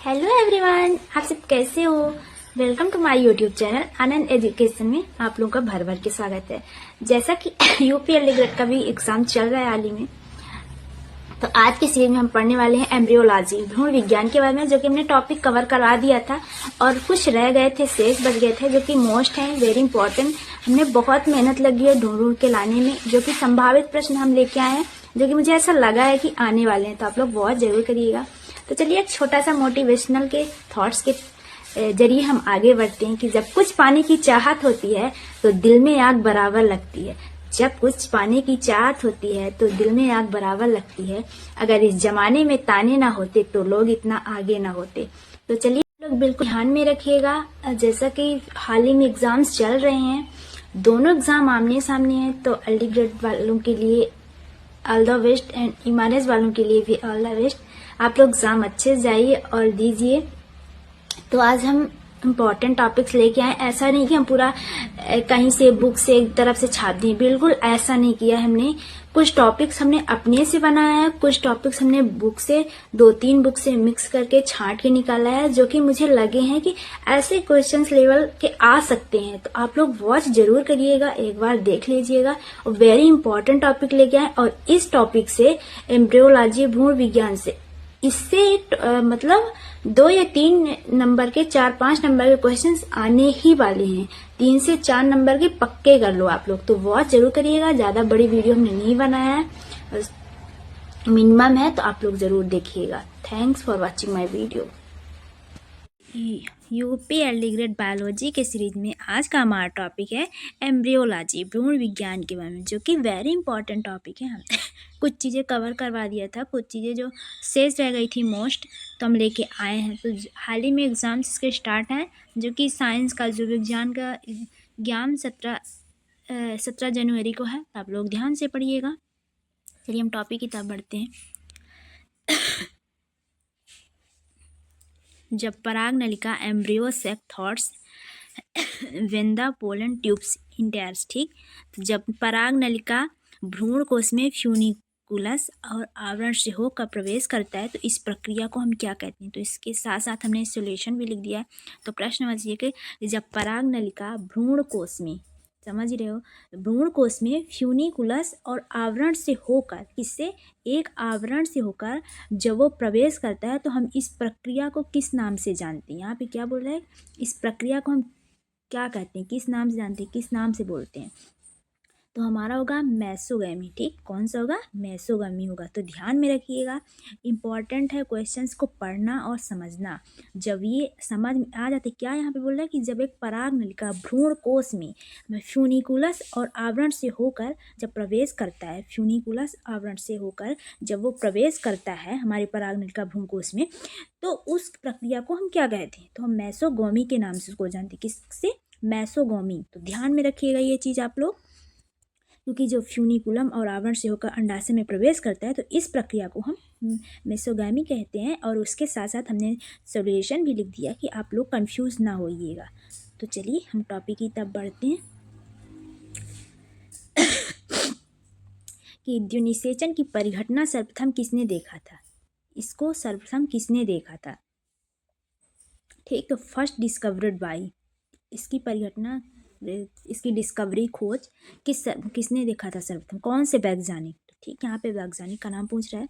Hello everyone, आप सब कैसे हो। Welcome to my YouTube channel Anand education में आप लोगों का भर भर के स्वागत है। जैसा कि यूपीएससी ग्रेड का भी एग्जाम चल रहा है हाल ही में, तो आज की सीरीज में हम पढ़ने वाले हैं एम्ब्रियोलॉजी, भ्रूण विज्ञान के बारे में, जो कि हमने टॉपिक कवर करा दिया था और कुछ रह गए थे, शेष बच गए थे, जो कि मोस्ट है, वेरी इंपॉर्टेंट। हमने बहुत मेहनत लगी है ढूंढ के लाने में, जो कि संभावित प्रश्न हम लेके आए हैं, जो कि मुझे ऐसा लगा है कि आने वाले हैं, तो आप लोग बहुत जरूर करिएगा। तो चलिए एक छोटा सा मोटिवेशनल के थॉट्स के जरिए हम आगे बढ़ते हैं कि जब कुछ पाने की चाहत होती है तो दिल में आग बराबर लगती है। जब कुछ पाने की चाहत होती है तो दिल में आग बराबर लगती है। अगर इस जमाने में ताने ना होते तो लोग इतना आगे ना होते। तो चलिए लोग बिल्कुल ध्यान में रखिएगा। जैसा कि हाल ही में एग्जाम्स चल रहे हैं, दोनों एग्जाम आमने सामने हैं, तो एलडी ग्रेड वालों के लिए ऑल द बेस्ट एंड इमारस वालों के लिए भी ऑल द बेस्ट। आप लोग एग्जाम अच्छे से जाइए और दीजिए। तो आज हम इम्पोर्टेंट टॉपिक्स लेके आए। ऐसा नहीं कि हम पूरा कहीं से बुक से एक तरफ से छाप दें, बिल्कुल ऐसा नहीं किया हमने। कुछ टॉपिक्स हमने अपने से बनाया है, कुछ टॉपिक्स हमने बुक से 2-3 बुक से मिक्स करके छांट के निकाला है, जो कि मुझे लगे हैं कि ऐसे क्वेश्चंस लेवल के आ सकते हैं। तो आप लोग वॉच जरूर करिएगा, एक बार देख लीजिएगा। और वेरी इंपॉर्टेंट टॉपिक लेके आए, और इस टॉपिक से एम्ब्रियोलॉजी, भ्रूण विज्ञान से, इससे मतलब 2 या 3 नंबर के 4-5 नंबर के क्वेश्चंस आने ही वाले हैं। 3 से 4 नंबर के पक्के कर लो आप लोग। तो वॉच जरूर करिएगा, ज्यादा बड़ी वीडियो हमने नहीं बनाया है, मिनिमम है, तो आप लोग जरूर देखिएगा। Thanks for watching my video. UPSC grade biology के सीरीज में आज का हमारा टॉपिक है एम्ब्रियोलॉजी, भ्रूण विज्ञान के बारे में, जो कि वेरी इंपॉर्टेंट टॉपिक है। हमने कुछ चीज़ें कवर करवा दिया था, कुछ चीज़ें जो शेष रह गई थी मोस्ट, तो हम लेके आए हैं। तो हाल ही में एग्जाम्स इसके स्टार्ट हैं, जो कि साइंस का, जो विज्ञान का एग्जाम 17 जनवरी को है। तो आप लोग ध्यान से पढ़िएगा। चलिए हम टॉपिक की तरफ बढ़ते हैं। जब पराग नलिका एम्ब्रियो सेक थॉट्स वेंदा पोलन ट्यूब्स इंटर्स, ठीक। तो जब पराग नलिका भ्रूण कोश में फ्यूनिकुलस और आवरण से होकर प्रवेश करता है तो इस प्रक्रिया को हम क्या कहते हैं। तो इसके साथ साथ हमने सॉल्यूशन भी लिख दिया है। तो प्रश्न समझिए कि जब पराग नलिका भ्रूण कोश में, समझ रहे हो, भ्रूण कोश में फ्यूनिकुलस और आवरण से होकर, किससे, एक आवरण से होकर जब वो प्रवेश करता है तो हम इस प्रक्रिया को किस नाम से जानते हैं। यहाँ पे क्या बोल रहा है, इस प्रक्रिया को हम क्या कहते हैं, किस नाम से जानते हैं, किस नाम से बोलते हैं। तो हमारा होगा मेसोगैमी, ठीक। कौन सा होगा, मेसोगैमी होगा। तो ध्यान में रखिएगा, इंपॉर्टेंट है क्वेश्चंस को पढ़ना और समझना। जब ये समझ में आ जाते, क्या यहाँ पे बोल रहा है कि जब एक पराग नलिका भ्रूण कोश में फ्यूनिकुलस और आवरण से होकर जब प्रवेश करता है, फ्यूनिकुलस आवरण से होकर जब वो प्रवेश करता है हमारे पराग नलिका भ्रूण कोश में, तो उस प्रक्रिया को हम क्या कहते हैं। तो हम मेसोगोमी के नाम से उसको जानते हैं। किससे, मेसोगोमी। तो ध्यान में रखिएगा ये चीज़ आप लोग, क्योंकि जो फ्यूनिकुलम और आवरण से होकर अंडाशय में प्रवेश करता है तो इस प्रक्रिया को हम मेसोगैमी कहते हैं। और उसके साथ साथ हमने सॉल्यूशन भी लिख दिया कि आप लोग कंफ्यूज ना होइएगा। तो चलिए हम टॉपिक की तरफ बढ़ते हैं कि द्युनिसेचन की परिघटना सर्वप्रथम किसने देखा था। इसको सर्वप्रथम किसने देखा था, ठीक। तो फर्स्ट डिस्कवर्ड बाई, इसकी परिघटना, इसकी डिस्कवरी, खोज किसने देखा था सर्वप्रथम, कौन से वैज्ञानिक। तो ठीक, यहाँ पे वैज्ञानिक का नाम पूछ रहा है।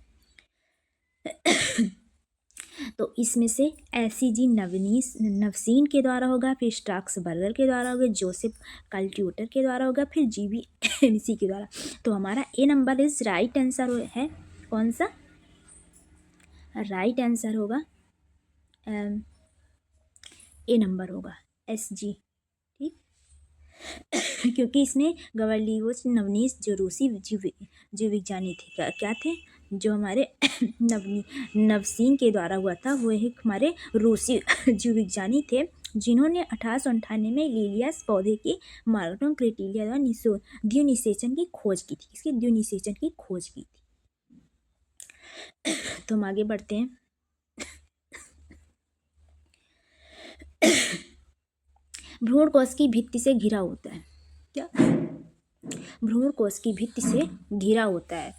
तो इसमें से एसीजी नवसीन के द्वारा होगा, फिर स्ट्राक्सबर्गर के द्वारा होगा, जोसेफ कल्ट्यूटर के द्वारा होगा, फिर जीबी एनसी के द्वारा। तो हमारा ए नंबर इज राइट आंसर है। कौन सा राइट आंसर होगा, ए नंबर होगा, एसजी, ठीक। क्योंकि इसमें गवर्लियोस नवनीस जो रूसी जीव विज्ञानी थे, क्या थे, जो हमारे नवसीन के द्वारा हुआ था, वो एक हमारे रूसी जीव विज्ञानी थे, जिन्होंने 1898 में लिलियस पौधे की मार्गटन क्रेटिलिया द्वारा द्युनिसेचन की खोज की थी। इसकी द्युनिसेचन की खोज की थी। तो हम आगे बढ़ते हैं। भ्रूण कोश की भित्ति से घिरा होता है, क्या, भ्रूण कोश की भित्ति से घिरा होता है।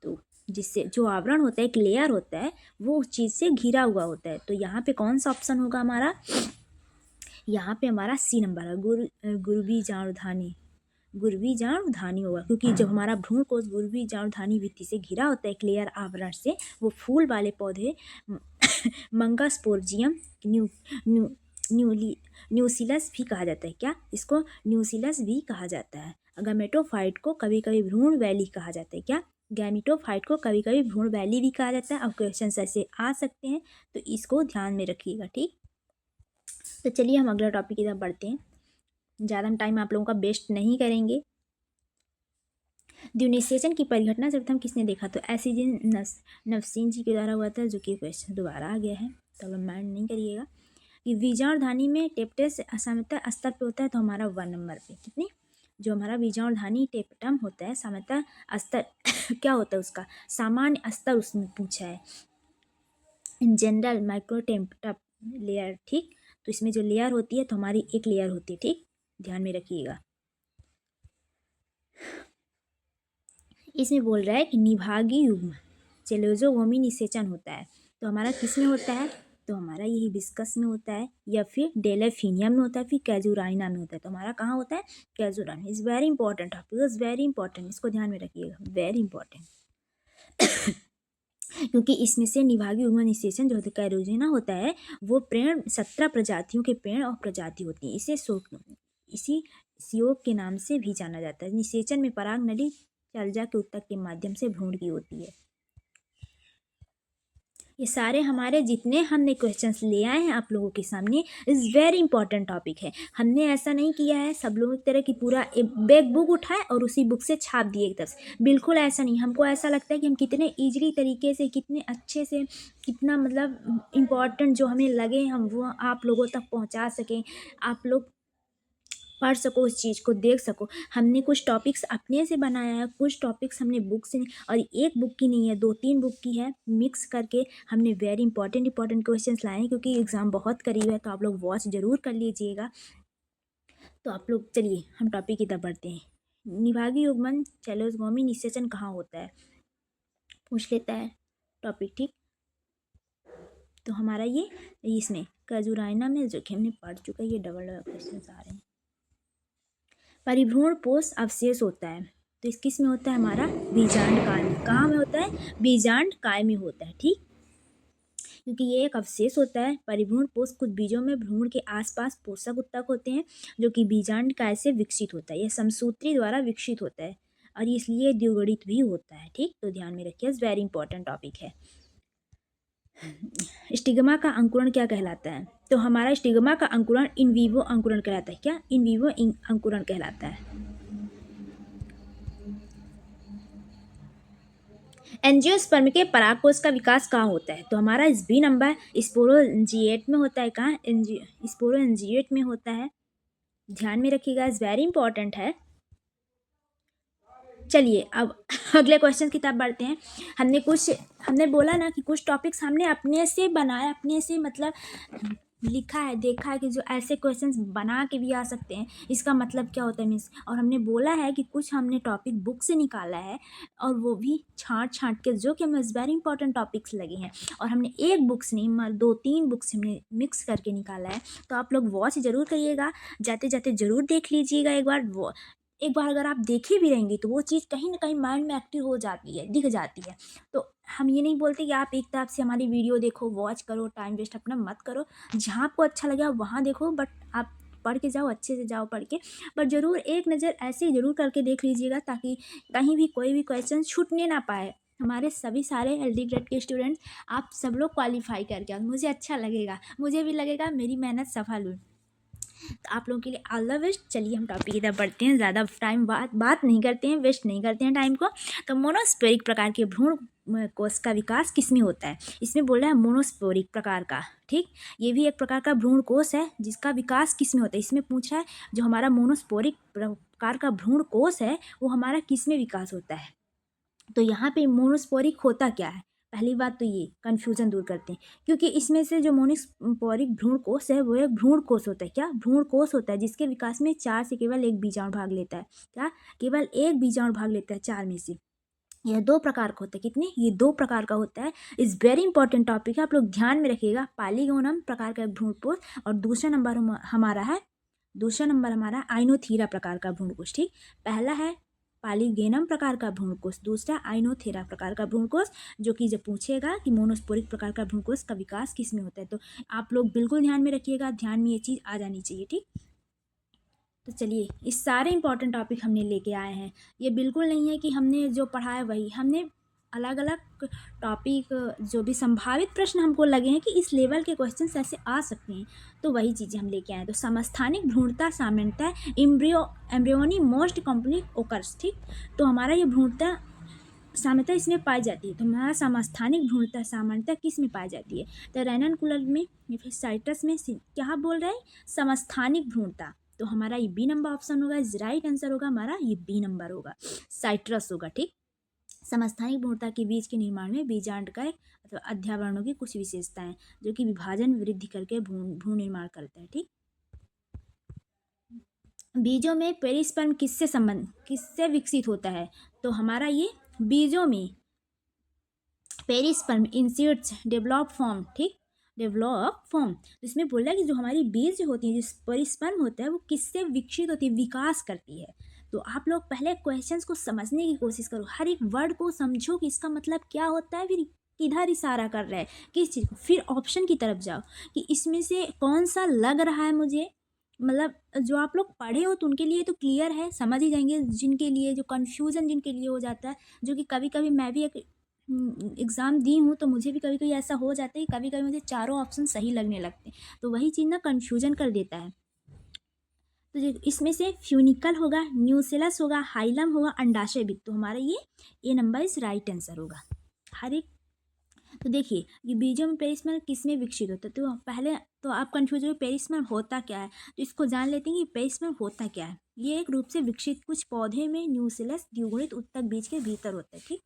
तो जिससे जो आवरण होता है, एक लेयर होता है, वो उस चीज़ से घिरा हुआ होता है। तो यहाँ पे कौन सा ऑप्शन होगा हमारा? यहाँ पे हमारा सी नंबर है, गुरबी जाणुधानी, गुरबी जाणुधानी होगा, क्योंकि जब हमारा भ्रूणकोश गुरबी जाणुधानी भित्ति से घिरा होता है एक लेयर आवरण से, वो फूल वाले पौधे मंगास्पोर्जियम न्यू न्यू न्यूली न्यूसिलस भी कहा जाता है। क्या? इसको न्यूसिलस भी कहा जाता है। गैमेटोफाइट को कभी कभी भ्रूण वैली कहा जाता है। क्या? गैमेटोफाइट को कभी कभी भ्रूण वैली भी कहा जाता है। अब क्वेश्चन ऐसे आ सकते हैं, तो इसको ध्यान में रखिएगा। ठीक, तो चलिए हम अगला टॉपिक की तरफ बढ़ते हैं। ज़्यादा टाइम आप लोगों का वेस्ट नहीं करेंगे। द्विनिषेचन की परिघटना सर्वप्रथम किसने देखा? तो एसिजिन नवसीन जी के द्वारा हुआ था, जो कि क्वेश्चन दोबारा आ गया है, तो अब माइंड नहीं करिएगा। कि बीजाणुधानी में टेप्टेस सामान्यतः स्तर पे होता है, तो हमारा 1 नंबर पे। कितने? जो हमारा बीजाणुधानी टेप्टम होता है सामान्यतः स्तर क्या होता है उसका? सामान्य स्तर उसमें पूछा है, इन जनरल माइक्रोटेम्पटम लेयर। ठीक, तो इसमें जो लेयर होती है, तो हमारी एक लेयर होती है। ठीक, ध्यान में रखिएगा। इसमें बोल रहा है कि निभागी युग्म चेलोजोगोमी निषेचन होता है, तो हमारा किस में होता है? तो हमारा यही बिस्कस में होता है, या फिर डेलेफिनियम में होता है, फिर कैजुराइना में होता है। तो हमारा कहाँ होता है? Casuarina. Is very important topic, is very important, इसको ध्यान में रखिएगा, वेरी इंपॉर्टेंट। क्योंकि इसमें से निभागी युग्म निषेचन जो होता है, कैरोजेना होता है, वो पेड़ 17 प्रजातियों के पेड़ और प्रजाति होती है। इसी योग के नाम से भी जाना जाता है। निषेचन में पराग नली चलजा के उत्तक के माध्यम से भ्रूण की होती है। ये सारे हमारे जितने हमने क्वेश्चंस ले आए हैं आप लोगों के सामने, इज़ वेरी इंपॉर्टेंट टॉपिक है। हमने ऐसा नहीं किया है सब लोग एक तरह की पूरा एक बुक उठाए और उसी बुक से छाप दिए एक तरफ से, बिल्कुल ऐसा नहीं। हमको ऐसा लगता है कि हम कितने ईजिली तरीके से, कितने अच्छे से, कितना मतलब इम्पॉर्टेंट जो हमें लगे हम वो आप लोगों तक पहुंचा सकें, आप लोग पढ़ सको, उस चीज़ को देख सको। हमने कुछ टॉपिक्स अपने से बनाया है, कुछ टॉपिक्स हमने बुक से, और एक बुक की नहीं है, 2-3 बुक की है, मिक्स करके हमने वेरी इंपॉर्टेंट क्वेश्चंस लाए हैं, क्योंकि एग्ज़ाम बहुत करीब है। तो आप लोग वॉच ज़रूर कर लीजिएगा। तो आप लोग चलिए हम टॉपिक की तरफ बढ़ते हैं। निभागी युग्मन चैलोजोमी निषेचन कहाँ होता है, पूछ लेता है टॉपिक। ठीक, तो हमारा ये इसमें कैजुराइना में, जो कि हमने पढ़ चुका है, ये डबल क्वेश्चन आ रहे हैं। परिभ्रूण पोष अवशेष होता है, तो इस किस में होता है? हमारा बीजांड काय में। कहाँ में होता है? बीजांड काय में होता है। ठीक, क्योंकि ये एक अवशेष होता है। परिभ्रूण पोष कुछ बीजों में भ्रूण के आसपास पोषक उत्तक होते हैं, जो कि बीजांड काय से विकसित होता है। यह समसूत्री द्वारा विकसित होता है और इसलिए द्विगुणित भी होता है। ठीक, तो ध्यान में रखिए, वेरी इंपॉर्टेंट टॉपिक है। स्टिग्मा का अंकुरण क्या कहलाता है? तो हमारा स्टिग्मा का अंकुरण इन विवो अंकुरण कहलाता है। क्या? इन विवो अंकुरण कहलाता है। एंजियोस्पर्म के परागकोश का विकास कहाँ होता है? तो हमारा इस बी नंबर स्पोरोएंजिएट में होता है। कहाँ? स्पोरोएंजिएट में होता है, ध्यान में रखिएगा, इज वेरी इंपॉर्टेंट है। चलिए अब अगले क्वेश्चन की तरफ बढ़ते हैं। हमने बोला ना कि कुछ टॉपिक्स हमने अपने से बनाया, अपने से मतलब लिखा है, देखा है कि जो ऐसे क्वेश्चंस बना के भी आ सकते हैं, इसका मतलब क्या होता है मीन्स। और हमने बोला है कि कुछ हमने टॉपिक बुक से निकाला है, और वो भी छाँट के, जो कि हमें वेरी इंपॉर्टेंट टॉपिक्स लगे हैं, और हमने एक बुक से नहीं 2-3 बुक्स हमने मिक्स करके निकाला है। तो आप लोग वॉच ज़रूर करिएगा, जाते जाते ज़रूर देख लीजिएगा एक बार अगर आप देखे भी रहेंगे तो वो चीज़ कहीं ना कहीं माइंड में एक्टिव हो जाती है, दिख जाती है। तो हम ये नहीं बोलते कि आप एक तरफ से हमारी वीडियो देखो, वॉच करो, टाइम वेस्ट अपना मत करो। जहाँ आपको अच्छा लगे आप वहाँ देखो, बट आप पढ़ के जाओ, अच्छे से जाओ पढ़ के, बट ज़रूर एक नज़र ऐसे ज़रूर करके देख लीजिएगा, ताकि कहीं भी कोई भी क्वेश्चन छूटने ना पाए। हमारे सभी सारे एलडी ग्रेड के स्टूडेंट्स, आप सब लोग क्वालिफाई करके आओ, मुझे अच्छा लगेगा, मुझे भी लगेगा मेरी मेहनत सफल हुई। तो आप लोगों के लिए ऑल द बेस्ट। चलिए हम टॉपिक की तरफ बढ़ते हैं, ज़्यादा टाइम बात नहीं करते हैं, वेस्ट नहीं करते हैं टाइम को। तो मोनोस्पोरिक प्रकार के भ्रूण कोश का विकास किसमें होता है? इसमें बोल रहा है मोनोस्पोरिक प्रकार का। ठीक, ये भी एक प्रकार का भ्रूण कोश है, जिसका विकास किसमें होता है? इसमें पूछ रहा है जो हमारा मोनोस्पोरिक प्रकार का भ्रूण कोश है, वो हमारा किसमें विकास होता है? तो यहाँ पे मोनोस्पोरिक होता क्या है? पहली बात तो ये कन्फ्यूज़न दूर करते हैं, क्योंकि इसमें से जो मोनोस्पोरिक भ्रूण कोश है वो एक भ्रूण कोश होता है। क्या? भ्रूण कोश होता है, जिसके विकास में 4 से केवल एक बीजाणु भाग लेता है। क्या? केवल एक बीजाणु भाग लेता है 4 में से। यह 2 प्रकार का होता है। कितने? ये 2 प्रकार का होता है। इज़ वेरी इंपॉर्टेंट टॉपिक है, आप लोग ध्यान में रखिएगा। पॉलीगोनम प्रकार का भ्रूणकोश और दूसरा नंबर हमारा आइनोथीरा प्रकार का भ्रूणकोश। ठीक, पहला है पॉलीगेनम प्रकार का भ्रूणकोश, दूसरा आइनोथेरा प्रकार का भ्रूणकोश। जो कि जब पूछेगा कि मोनोस्पोरिक प्रकार का भ्रूणकोश का विकास किस में होता है, तो आप लोग बिल्कुल ध्यान में रखिएगा, ध्यान में ये चीज़ आ जानी चाहिए। ठीक, तो चलिए, इस सारे इंपॉर्टेंट टॉपिक हमने लेके आए हैं। ये बिल्कुल नहीं है कि हमने जो पढ़ा है वही, हमने अलग अलग टॉपिक, जो भी संभावित प्रश्न हमको लगे हैं कि इस लेवल के क्वेश्चंस ऐसे आ सकते हैं, तो वही चीज़ें हम लेके आए हैं। तो समस्थानिक भ्रूणता सामान्यतः एम्ब्रियोनी मोस्ट कॉम्प्लीट ओकर्स। ठीक, तो हमारा ये भ्रूणता सामान्यतः इसमें पाई जाती है। तो हमारा समस्थानिक भ्रूणता सामान्यतः किस में पाई जाती है? तो रेननकुलर में या फिर साइट्रस में। क्या बोल रहे हैं? समस्थानिक भ्रूणता। तो हमारा ये बी नंबर ऑप्शन होगा, राइट आंसर होगा हमारा ये बी नंबर होगा, साइट्रस होगा। ठीक, समस्थानिक भ्रूणता के बीज के निर्माण में बीजांड का अथवा अध्यावरणों की कुछ विशेषताएं, जो कि विभाजन वृद्धि करके भ्रूण निर्माण करते हैं। ठीक, बीजों में पेरिस्पर्म किससे विकसित होता है? तो हमारा ये बीजों में पेरिस्पर्म इंसीड्स डेवलप फॉर्म। ठीक, डेवलप फॉर्म, तो इसमें बोल रहा है कि जो हमारी बीज होती है, जो पेरिस्पर्म होता है, वो किससे विकसित होती है? विकास करती है। तो आप लोग पहले क्वेश्चंस को समझने की कोशिश करो, हर एक वर्ड को समझो कि इसका मतलब क्या होता है, फिर किधर इशारा कर रहा है, किस चीज़ को, फिर ऑप्शन की तरफ जाओ कि इसमें से कौन सा लग रहा है मुझे। मतलब जो आप लोग पढ़े हो तो उनके लिए तो क्लियर है, समझ ही जाएंगे। जिनके लिए जो कन्फ्यूज़न जिनके लिए हो जाता है, जो कि कभी कभी मैं भी एक एग्ज़ाम दी हूँ, तो मुझे भी कभी कभी ऐसा हो जाता है कि कभी कभी मुझे चारों ऑप्शन सही लगने लगते हैं, तो वही चीज़ ना कन्फ्यूजन कर देता है। तो इसमें से फ्यूनिकल होगा, न्यूसेलस होगा, हाइलम होगा, अंडाशय भित्त। तो हमारा ये नंबर इस राइट आंसर होगा हर एक। तो देखिए, ये बीजों में पेरिस्पर्म किस में विकसित होता है? तो पहले तो आप कंफ्यूज हो पेरिस्पर्म होता क्या है, तो इसको जान लेते हैं कि पेरिस्पर्म होता क्या है। ये एक रूप से विकसित कुछ पौधे में न्यूसेलस द्विगुणित उत्तक बीज के भीतर होता है। ठीक,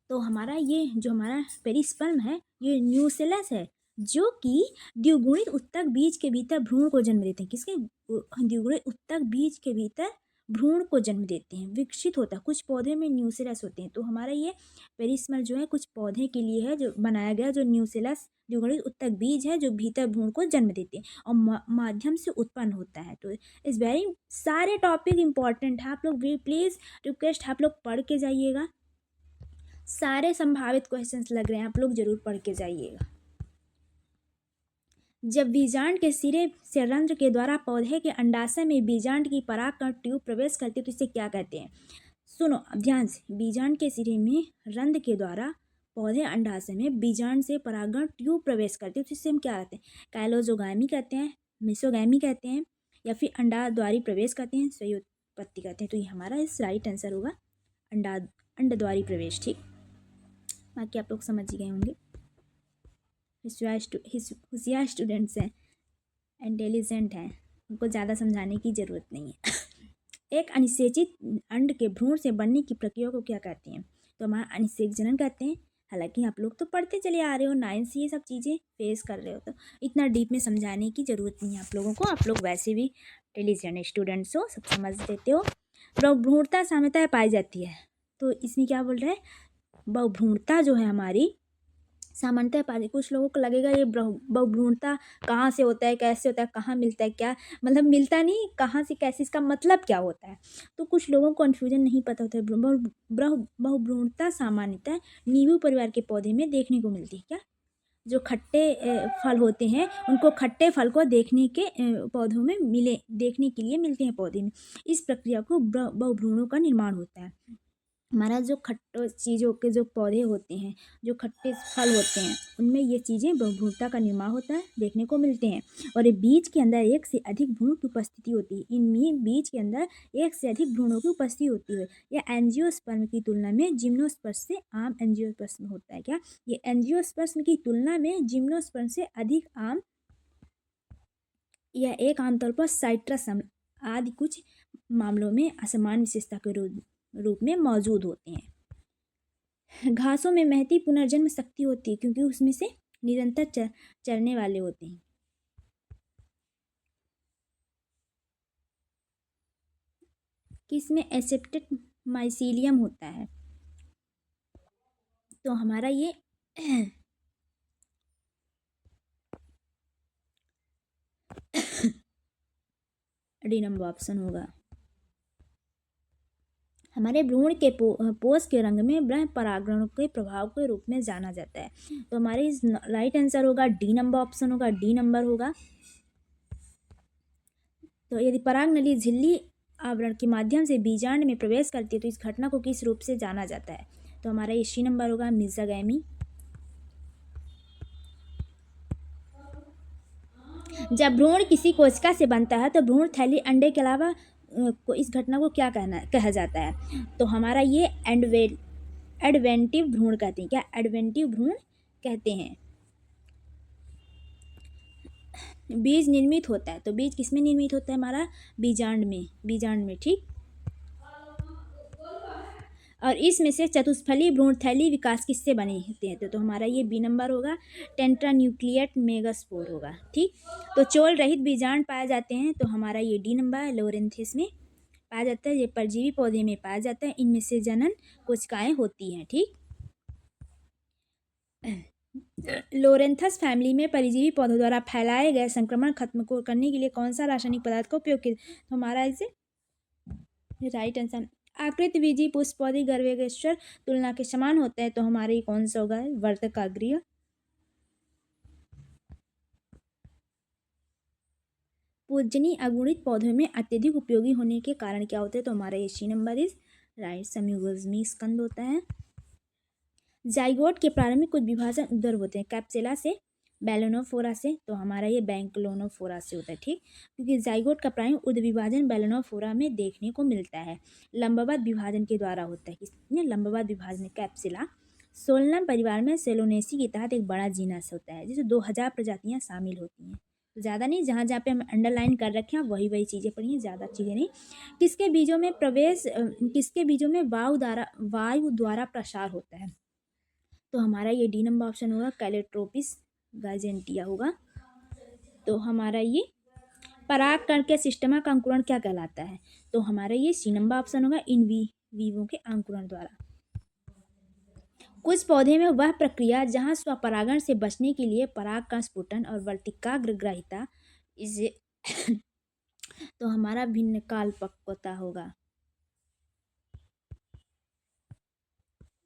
तो हमारा ये जो हमारा पेरिस्पर्म है, ये न्यूसेलस है, जो कि द्विगुणित उत्तक बीज के भीतर भ्रूण को जन्म देते हैं। किसके? द्विगुणित उत्तक बीज के भीतर भ्रूण को जन्म देते हैं, विकसित होता है। कुछ पौधे में न्यूसेलस होते हैं, तो हमारा ये पेरिस्पर्म जो है कुछ पौधे के लिए है जो बनाया गया, जो न्यूसेलस द्विगुणित उत्तक बीज है, जो भीतर भ्रूण को जन्म देते हैं और माध्यम से उत्पन्न होता है। तो इस वेरी सारे टॉपिक इंपॉर्टेंट है, आप लोग प्लीज़ रिक्वेस्ट आप लोग पढ़ के जाइएगा। सारे संभावित क्वेश्चंस लग रहे हैं, आप लोग जरूर पढ़ के जाइएगा। जब बीजांड के सिरे से रंध्र के द्वारा पौधे के अंडाशय में बीजांड की परागकण ट्यूब प्रवेश करती है, तो इसे क्या कहते हैं? सुनो ध्यान से, बीजांड के सिरे में रंध्र के द्वारा पौधे अंडाशय में बीजांड से परागकण ट्यूब प्रवेश करती है, तो इसे हम क्या कहते हैं? काइलोजोगामी कहते हैं, मेसोगामी कहते हैं, या फिर अंडा द्वारी प्रवेश कहते हैं, संयुत्पत्ति कहते हैं। तो ये हमारा इस राइट आंसर होगा अंड द्वारी प्रवेश। ठीक, बाकी आप लोग समझ ही गए होंगे। होशियार स्टूडेंट्स हैं, इंटेलिजेंट हैं, उनको ज़्यादा समझाने की ज़रूरत नहीं है। एक अनिषेचित अंड के भ्रूण से बनने की प्रक्रिया को क्या कहते हैं? तो हमारा अनिषेक जनन कहते हैं। हालांकि आप लोग तो पढ़ते चले आ रहे हो, 9th से ये सब चीज़ें फेस कर रहे हो, तो इतना डीप में समझाने की ज़रूरत नहीं है आप लोगों को। आप लोग वैसे भी इंटेलिजेंट स्टूडेंट्स हो, सब समझ देते हो। बहुभ्रूणता साम्यता पाई जाती है, तो इसमें क्या बोल रहे हैं? बहुभ्रूणता जो है हमारी सामान्यतः पाजी। कुछ लोगों को लगेगा ये बहुभ्रूणता कहाँ से होता है, कैसे होता है, कहाँ मिलता है, क्या मतलब मिलता नहीं, कहाँ से कैसे, इसका मतलब क्या होता है? तो कुछ लोगों को कन्फ्यूजन नहीं पता होता है। बहुभ्रूणता सामान्यतः नींबू परिवार के पौधे में देखने को मिलती है। क्या? जो खट्टे फल होते हैं, उनको खट्टे फल को पौधों में देखने के लिए मिलते हैं पौधे में। इस प्रक्रिया को बहुभ्रूणों का निर्माण होता है। हमारा जो खट्टे चीज़ों के जो पौधे होते हैं, जो खट्टे फल होते हैं, उनमें ये चीज़ें बहुभ्रूणता का निर्माण होता है, देखने को मिलते हैं। और ये बीज के अंदर एक से अधिक भ्रूण की उपस्थिति होती है। इनमें बीज के अंदर एक से अधिक भ्रूणों की उपस्थिति होती है। यह एंजियोस्पर्म की तुलना में जिम्नोस्पर्म से आम एंजियोस्पर्म होता है। क्या? ये एंजियोस्पर्म की तुलना में जिम्नोस्पर्म से अधिक आम, यह एक आमतौर पर साइट्रस आदि कुछ मामलों में असमान विशेषता के रूप में मौजूद होते हैं। घासों में महती पुनर्जन्म शक्ति होती है, क्योंकि उसमें से निरंतर चरने वाले होते हैं। किसमें एसेप्टेड माइसीलियम होता है? तो हमारा ये डी नंबर ऑप्शन होगा। हमारे भ्रूण के पोष के रंग में ब्रह्म परागण के प्रभाव के रूप में जाना जाता है। तो हमारे राइट आंसर होगा डी नंबर ऑप्शन होगा, डी नंबर होगा। तो यदि पराग नली झिल्ली आवरण के माध्यम से बीजांड में प्रवेश करती है तो इस घटना को किस रूप से जाना जाता है? तो हमारा ये सी नंबर होगा, मेसोगैमी। जब भ्रूण किसी कोशिका से बनता है तो भ्रूण थैली अंडे के अलावा को इस घटना को क्या कहा जाता है? तो हमारा ये एडवेंटिव भ्रूण कहते हैं। क्या एडवेंटिव भ्रूण कहते हैं? बीज निर्मित होता है, तो बीज किसमें निर्मित होता है? हमारा बीजांड में, ठीक। और इसमें से चतुष्फली भ्रूण थैली विकास किससे बने होते हैं? तो हमारा ये बी नंबर होगा, टेंट्रान्यूक्लिएट मेगास्पोर होगा, ठीक। तो चोल रहित बीजांड पाए जाते हैं, तो हमारा ये डी नंबर लोरेंथिस में पाया जाता है। ये परजीवी पौधे में पाया जाता है। इनमें से जनन कोशिकाएं होती हैं, ठीक। लोरेंथस फैमिली में परजीवी पौधों द्वारा फैलाए गए संक्रमण खत्म करने के लिए कौन सा रासायनिक पदार्थ का उपयोग किया? तो हमारा इसे राइट आंसर। आकृतिबीजी पुष्प पौधे गर्भेश्वर तुलना के समान होते हैं, तो हमारे कौन सा होगा? वर्तकाग्रीय। पूजनी अगुणित पौधों में अत्यधिक उपयोगी होने के कारण क्या होते हैं? तो हमारा ये सी नंबर इज राइट, संयुग्मी स्कंद होता है। जाइगोट के प्रारंभिक कुछ विभाजन उदर होते हैं, कैप्सुला से, बेलोनोफोरा से, तो हमारा ये बैंकलोनोफोरा से होता है, ठीक। क्योंकि जाइगोट का प्रारंभिक उदर विभाजन बेलोनोफोरा में देखने को मिलता है। लंबवत विभाजन के द्वारा होता है। किसने? लंबवत विभाजन, कैप्सुला। सोलनम परिवार में सेलोनेसी के तहत एक बड़ा जीनस होता है जिसमें 2000 प्रजातियां शामिल होती हैं। ज़्यादा नहीं, जहाँ जहाँ पे हम अंडरलाइन कर रखे हैं वही चीज़ें पढ़ी हैं, ज़्यादा चीज़ें नहीं। किसके बीजों में वायु द्वारा प्रसार होता है? तो हमारा ये डी नंबर ऑप्शन होगा, कैलेट्रोपिस गाइजेंटिया होगा। तो हमारा ये परागकण के सिस्टमा का अंकुरण क्या कहलाता है? तो हमारा ये सी नंबर ऑप्शन होगा, इन वीवो के अंकुरण द्वारा। कुछ पौधे में वह प्रक्रिया जहां स्वपरागण से बचने के लिए पराग का स्फुटन और वर्तिकाग्र ग्राहिता इसे तो हमारा भिन्न काल पक्वता होगा।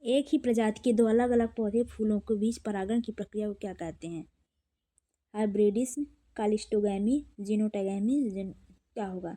एक ही प्रजाति के दो अलग अलग पौधे फूलों के बीच परागण की प्रक्रिया को क्या कहते हैं? हाइब्रिडिज्म, कालिस्टोगैमी, जीनोटागैमी, क्या होगा?